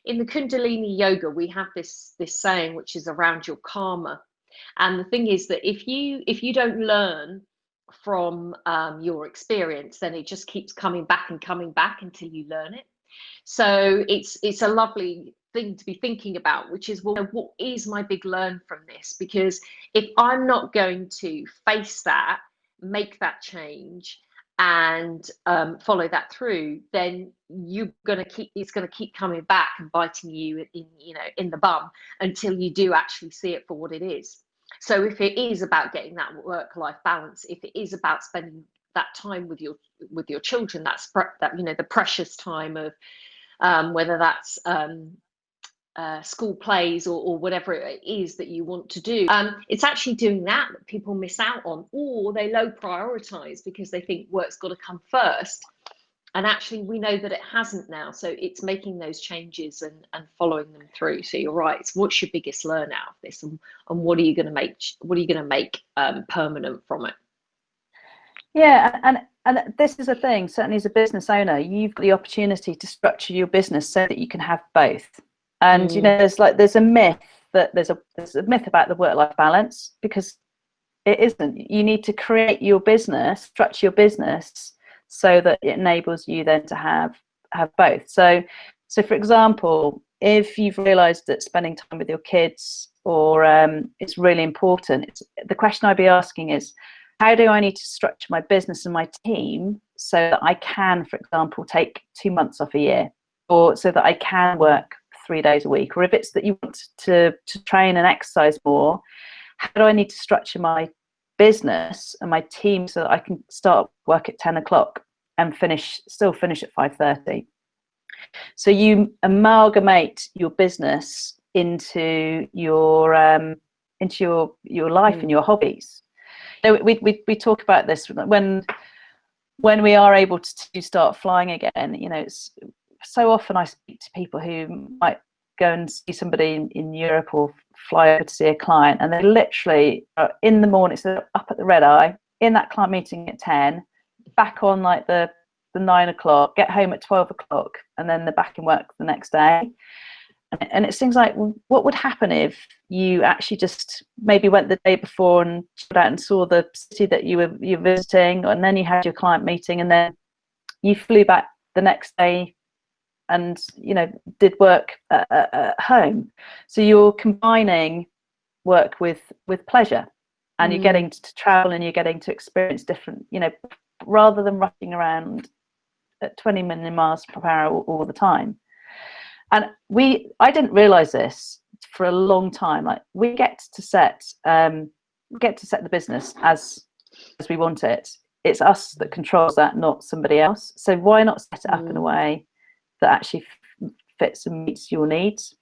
in the Kundalini yoga, we have this saying, which is around your karma. And the thing is that if you don't learn from your experience, then it just keeps coming back and coming back until you learn it. So it's a lovely thing to be thinking about, which is, well, what is my big learn from this? Because if I'm not going to face that, make that change, and follow that through, then it's going to keep coming back and biting you in the bum until you do actually see it for what it is. So if it is about getting that work-life balance, if it is about spending that time with your children, the precious time of whether that's school plays or whatever it is that you want to do, it's actually doing that people miss out on, or they low prioritize because they think work's got to come first. And actually, we know that it hasn't now. So it's making those changes and following them through. So you're right. It's what's your biggest learn out of this, and what are you going to make? What are you going to make permanent from it? Yeah, and this is a thing. Certainly, as a business owner, you've got the opportunity to structure your business so that you can have both. And there's a myth that there's a myth about the work-life balance, because it isn't. You need to create your business, structure your business, so that it enables you then to have both. So for example, if you've realized that spending time with your kids it's really important, the question I'd be asking is, how do I need to structure my business and my team so that I can, for example, take 2 months off a year, or so that I can work 3 days a week? Or if it's that you want to train and exercise more, how do I need to structure my business and my team so that I can start work at 10 o'clock and still finish at 5:30? So you amalgamate your business into your life and your hobbies. So we talk about this when we are able to start flying again. It's so often I speak to people who might go and see somebody in Europe or fly over to see a client, and they literally are in the morning, so they're up at the red eye, in that client meeting at 10, back on like the 9 o'clock, get home at 12 o'clock, and then they're back in work the next day. And it's things like, well, what would happen if you actually just maybe went the day before and out and saw the city that you're visiting, and then you had your client meeting, and then you flew back the next day and did work at home. So you're combining work with pleasure, and you're getting to travel, and you're getting to experience different, rather than rushing around at 20 million miles per hour all the time. And I didn't realize this for a long time. Like, we get to set the business as we want it. It's us that controls that, not somebody else. So why not set it up in a way that actually fits and meets your needs?